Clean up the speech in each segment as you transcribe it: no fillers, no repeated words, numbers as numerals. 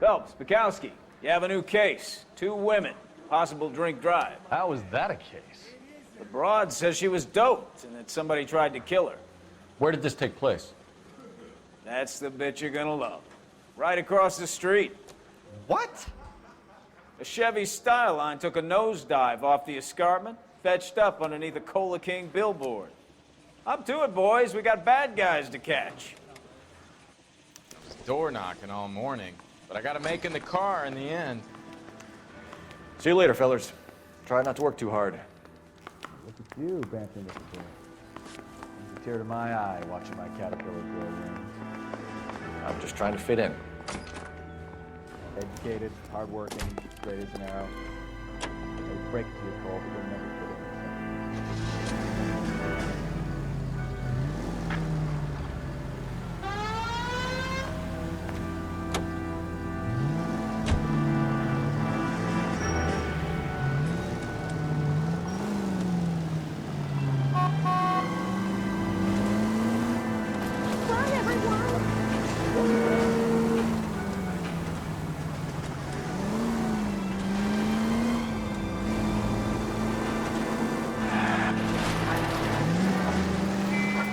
Phelps, Bukowski, you have a new case. 2 women, possible drink drive. How is that a case? The broad says she was doped and that somebody tried to kill her. Where did this take place? That's the bit you're gonna love. Right across the street. What? A Chevy Styline took a nosedive off the escarpment, fetched up underneath a Cola King billboard. Up to it, boys. We got bad guys to catch. Door knocking all morning, but I gotta make in the car in the end. See you later, fellers. Try not to work too hard. Look at you, Brampton, Mr. Boy. Brings a tear to my eye watching my caterpillar grow wings. I'm just trying to fit in. Educated, hardworking, straight as an arrow. They break to your call, but they'll never fit in.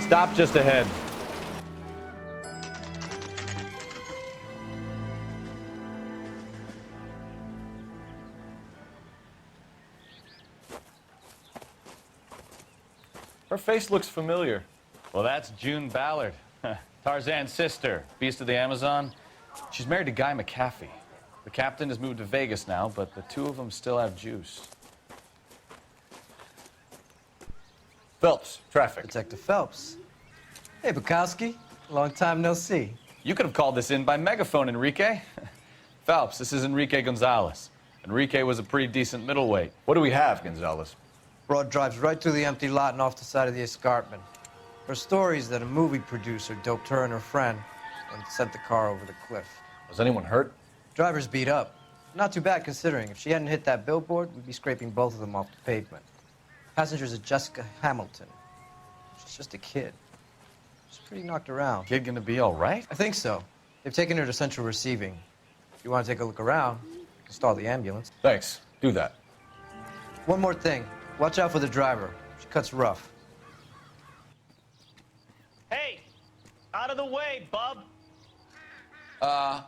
Stop just ahead. Her face looks familiar. Well, that's June Ballard, Tarzan's sister, beast of the Amazon. She's married to Guy McAfee. The captain has moved to Vegas now, but the 2 of them still have juice. Phelps, traffic. Detective Phelps. Hey, Bukowski. Long time no see. You could have called this in by megaphone, Enrique. Phelps, this is Enrique Gonzalez. Enrique was a pretty decent middleweight. What do we have, Gonzalez? Broad drives right through the empty lot and off the side of the escarpment. Her story is that a movie producer doped her and her friend and sent the car over the cliff. Was anyone hurt? Driver's beat up. Not too bad considering. If she hadn't hit that billboard, we'd be scraping both of them off the pavement. Passenger's a Jessica Hamilton. She's just a kid. She's pretty knocked around. Kid gonna be all right? I think so. They've taken her to central receiving. If you want to take a look around, you can stall the ambulance. Thanks. Do that. One more thing. Watch out for the driver. She cuts rough. Hey, out of the way, bub.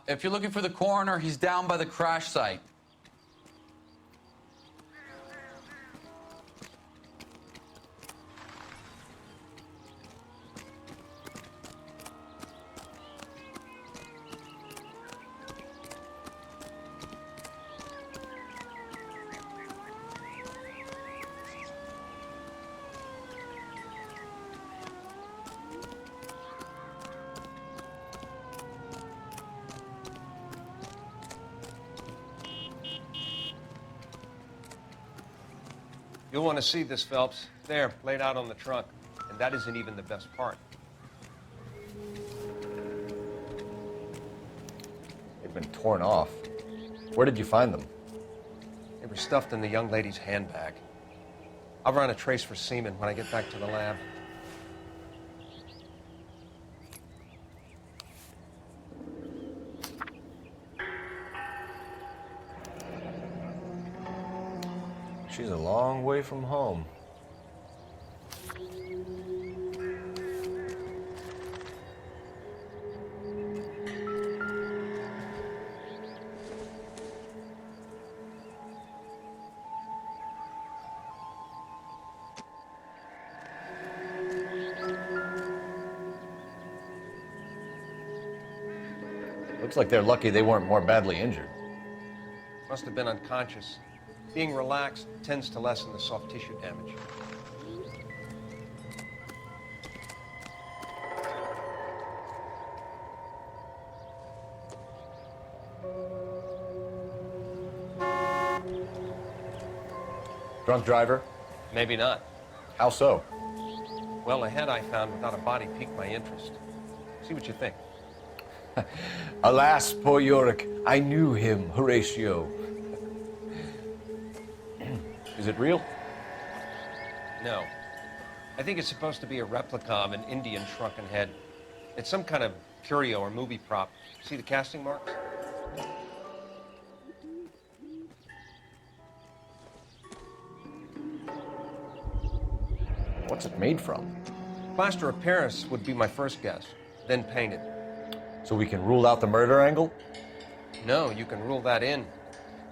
If you're looking for the coroner, he's down by the crash site. You'll want to see this, Phelps. There, laid out on the trunk. And that isn't even the best part. They've been torn off. Where did you find them? They were stuffed in the young lady's handbag. I'll run a trace for semen when I get back to the lab. She's a long way from home. Looks like they're lucky they weren't more badly injured. Must have been unconscious. Being relaxed tends to lessen the soft tissue damage. Drunk driver? Maybe not. How so? Well, the head I found without a body piqued my interest. See what you think. Alas, poor Yorick, I knew him, Horatio. Is it real? No. I think it's supposed to be a replica of an Indian shrunken head. It's some kind of curio or movie prop. See the casting marks? What's it made from? Plaster of Paris would be my first guess, then painted. So we can rule out the murder angle? No, you can rule that in.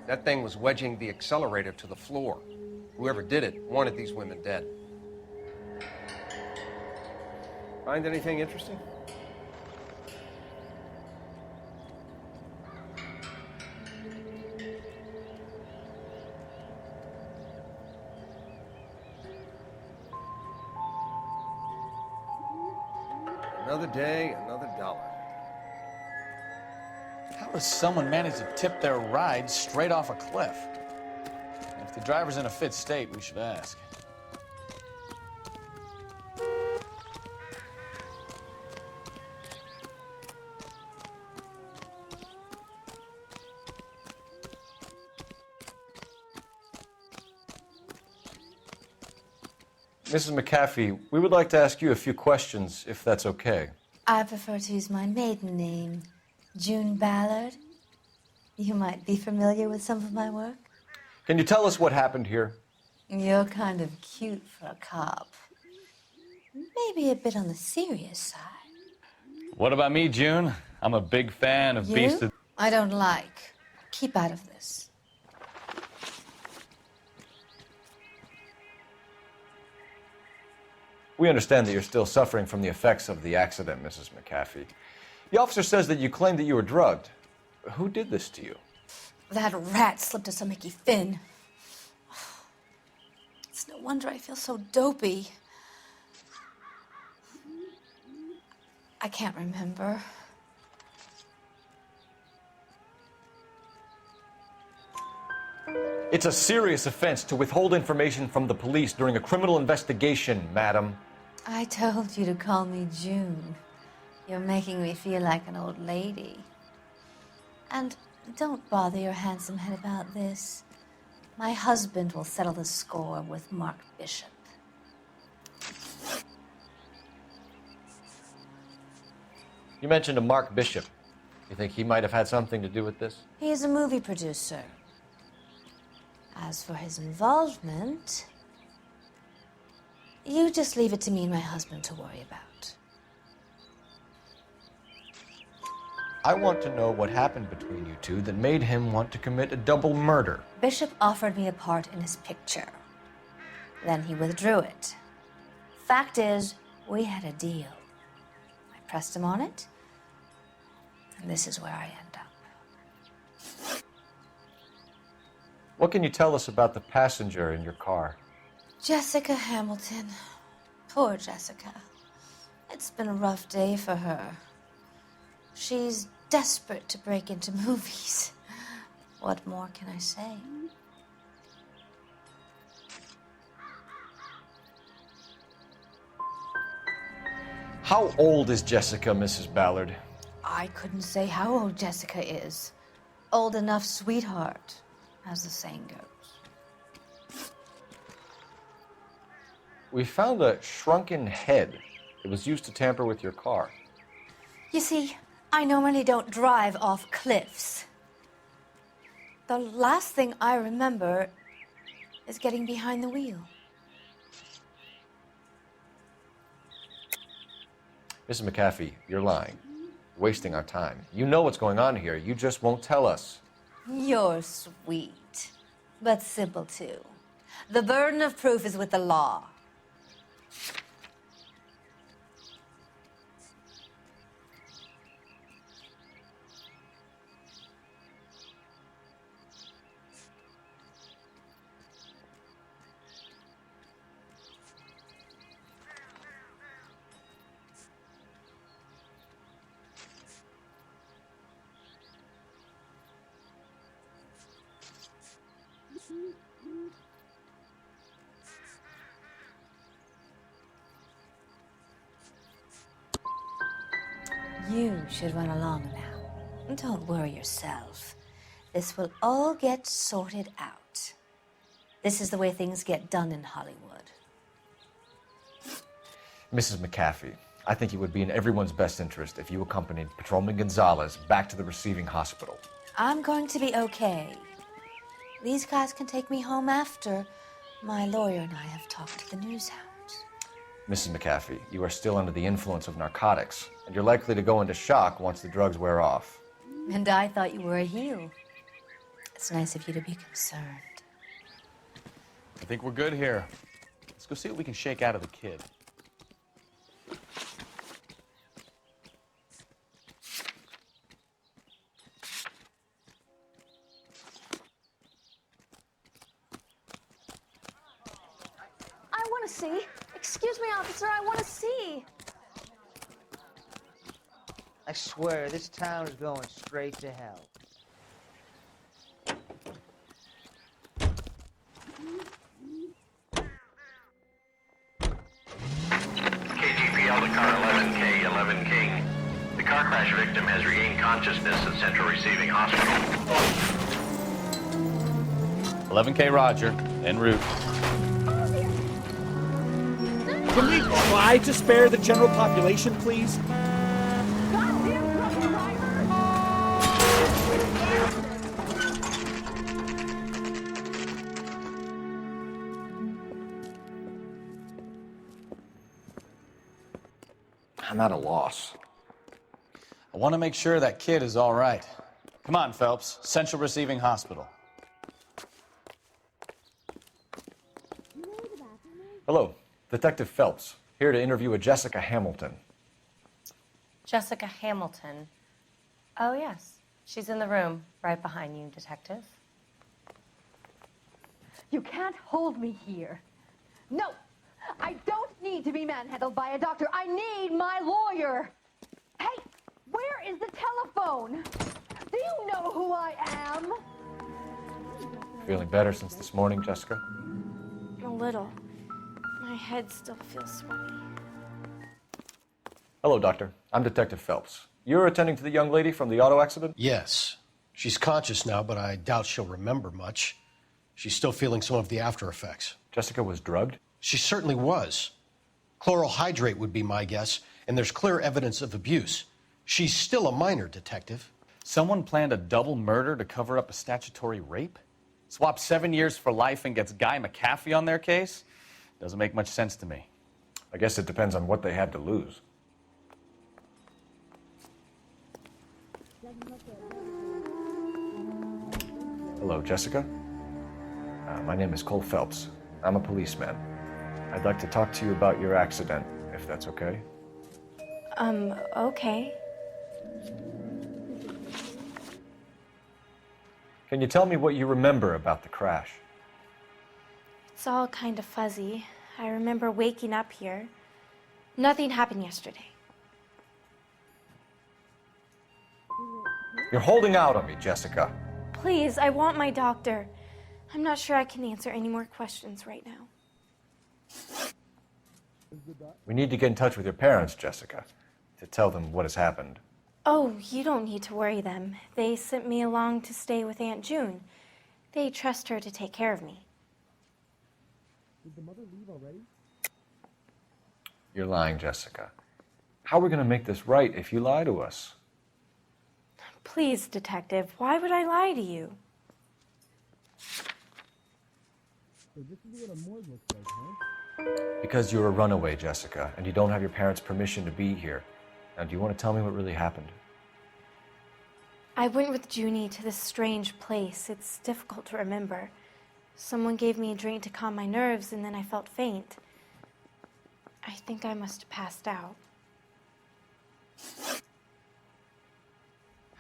That thing was wedging the accelerator to the floor. Whoever did it wanted these women dead. Find anything interesting? Another day, another dollar. How does someone manage to tip their ride straight off a cliff? If the driver's in a fit state, we should ask. Mrs. McAfee, we would like to ask you a few questions, if that's okay. I prefer to use my maiden name, June Ballard. You might be familiar with some of my work. Can you tell us what happened here? You're kind of cute for a cop. Maybe a bit on the serious side. What about me, June? I'm a big fan of Beast of... I don't like. Keep out of this. We understand that you're still suffering from the effects of the accident, Mrs. McAfee. The officer says that you claimed that you were drugged. Who did this to you? That rat slipped us a Mickey Finn. It's no wonder I feel so dopey. I can't remember. It's a serious offense to withhold information from the police during a criminal investigation, madam. I told you to call me June. You're making me feel like an old lady. And don't bother your handsome head about this. My husband will settle the score with Mark Bishop. You mentioned a Mark Bishop. You think he might have had something to do with this? He is a movie producer. As for his involvement, you just leave it to me and my husband to worry about. I want to know what happened between you two that made him want to commit a double murder. Bishop offered me a part in his picture. Then he withdrew it. Fact is, we had a deal. I pressed him on it, and this is where I end up. What can you tell us about the passenger in your car? Jessica Hamilton. Poor Jessica. It's been a rough day for her. She's desperate to break into movies. What more can I say? How old is Jessica, Mrs. Ballard? I couldn't say how old Jessica is. Old enough, sweetheart, as the saying goes. We found a shrunken head. It was used to tamper with your car. You see, I normally don't drive off cliffs. The last thing I remember is getting behind the wheel. Mrs. McAfee, you're lying. You're wasting our time. You know what's going on here. You just won't tell us. You're sweet, but simple too. The burden of proof is with the law. You should run along now. Don't worry yourself. This will all get sorted out. This is the way things get done in Hollywood. Mrs. McAfee, I think it would be in everyone's best interest if you accompanied Patrolman Gonzalez back to the receiving hospital. I'm going to be okay. These guys can take me home after my lawyer and I have talked to the news hounds. Mrs. McAfee, you are still under the influence of narcotics, and you're likely to go into shock once the drugs wear off. And I thought you were a heel. It's nice of you to be concerned. I think we're good here. Let's go see what we can shake out of the kid. I want to see. Excuse me, officer, I want to see. I swear, this town is going straight to hell. KGPL to car 11K, 11 King. The car crash victim has regained consciousness at Central Receiving Hospital. 11K Roger, en route. Can we try to spare the general population, please? I'm at a loss. I want to make sure that kid is all right. Come on, Phelps. Central Receiving Hospital. Hello, Detective Phelps, here to interview a Jessica Hamilton. Jessica Hamilton. Oh, yes. She's in the room, right behind you, Detective. You can't hold me here. No, I don't need to be manhandled by a doctor. I need my lawyer. Hey, where is the telephone? Do you know who I am? Feeling better since this morning, Jessica? A little. My head still feels sweaty. Hello, Doctor. I'm Detective Phelps. You're attending to the young lady from the auto accident? Yes. She's conscious now, but I doubt she'll remember much. She's still feeling some of the after effects. Jessica was drugged? She certainly was. Chloral hydrate would be my guess, and there's clear evidence of abuse. She's still a minor, Detective. Someone planned a double murder to cover up a statutory rape? Swap 7 years for life and gets Guy McAfee on their case? Doesn't make much sense to me. I guess it depends on what they had to lose. Hello, Jessica. My name is Cole Phelps. I'm a policeman. I'd like to talk to you about your accident, if that's okay. Okay. Can you tell me what you remember about the crash? It's all kind of fuzzy. I remember waking up here. Nothing happened yesterday. You're holding out on me, Jessica. Please, I want my doctor. I'm not sure I can answer any more questions right now. We need to get in touch with your parents, Jessica, to tell them what has happened. Oh, you don't need to worry them. They sent me along to stay with Aunt June. They trust her to take care of me. Did the mother leave already? You're lying, Jessica. How are we going to make this right if you lie to us? Please, Detective, why would I lie to you? So this is what a morgue looks like, huh? Because you're a runaway, Jessica, and you don't have your parents' permission to be here. Now, do you want to tell me what really happened? I went with Junie to this strange place. It's difficult to remember. Someone gave me a drink to calm my nerves, and then I felt faint. I think I must have passed out.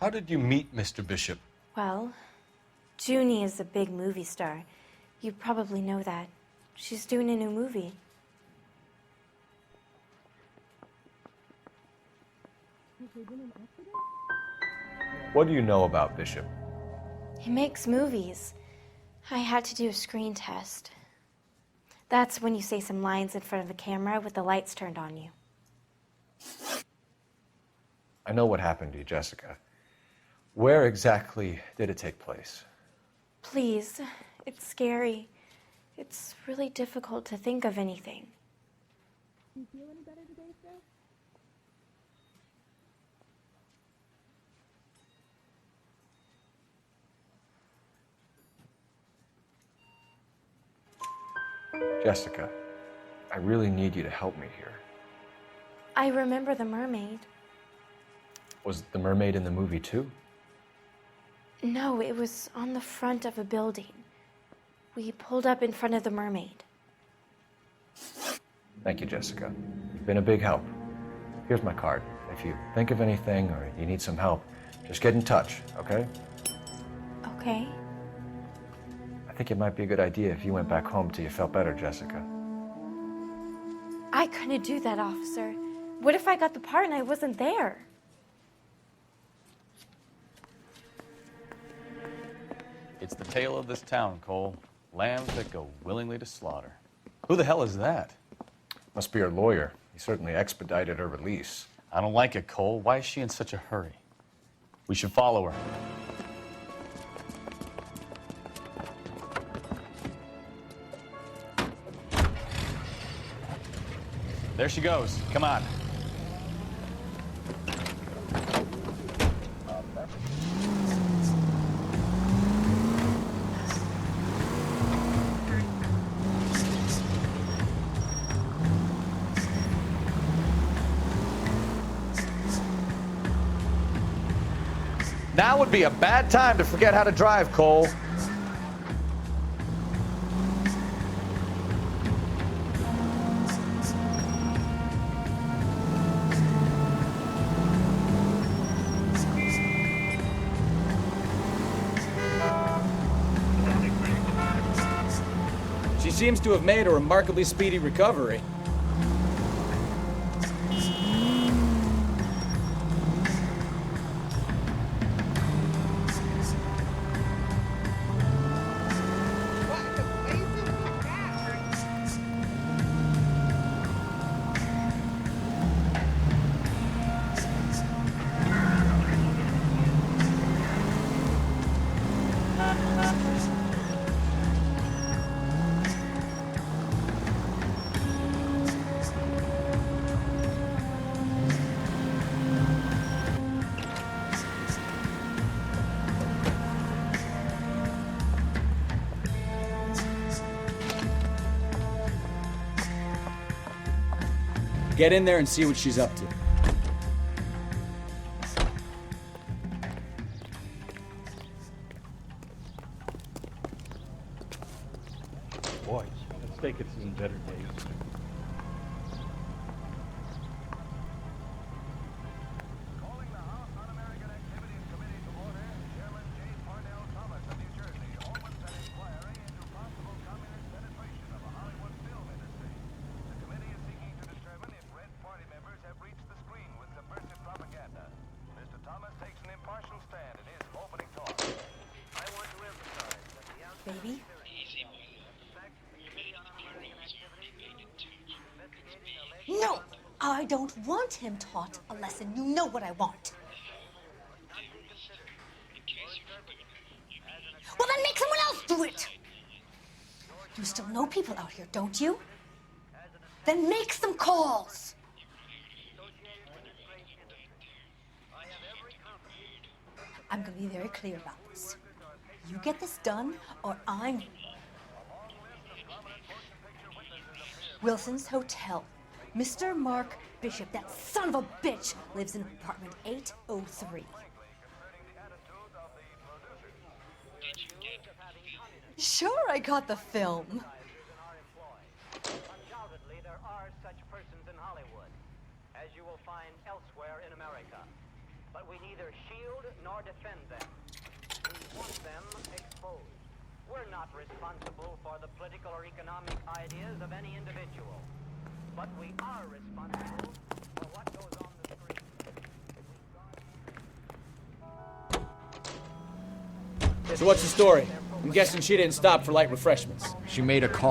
How did you meet Mr. Bishop? Well, Junie is a big movie star. You probably know that. She's doing a new movie. What do you know about Bishop? He makes movies. I had to do a screen test. That's when you say some lines in front of the camera with the lights turned on you. I know what happened to you, Jessica. Where exactly did it take place? Please, it's scary. It's really difficult to think of anything. Do you feel any better today, sir? Jessica, I really need you to help me here. I remember the mermaid. Was the mermaid in the movie too? No, it was on the front of a building. We pulled up in front of the mermaid. Thank you, Jessica. You've been a big help. Here's my card. If you think of anything or you need some help, just get in touch, okay? Okay. I think it might be a good idea if you went back home till you felt better, Jessica. I couldn't do that, officer. What if I got the part and I wasn't there? It's the tale of this town, Cole. Lambs that go willingly to slaughter. Who the hell is that? Must be her lawyer. He certainly expedited her release. I don't like it, Cole. Why is she in such a hurry? We should follow her. There she goes. Come on. Now would be a bad time to forget how to drive, Cole. She seems to have made a remarkably speedy recovery. Get in there and see what she's up to. Boy, let's take it to some better days. Baby? No! I don't want him taught a lesson. You know what I want. Well, then make someone else do it! You still know people out here, don't you? Then make some calls! I'm gonna be very clear about this. You get this done, or I'm... Wilson's Hotel. Mr. Mark Bishop, that son of a bitch, lives in apartment 803. Sure, I got the film. Undoubtedly, there are such persons in Hollywood, as you will find elsewhere in America. But we neither shield nor defend them. We want them exposed. We're not responsible for the political or economic ideas of any individual. But we are responsible for what goes on the screen. So what's the story? I'm guessing she didn't stop for light refreshments. She made a call.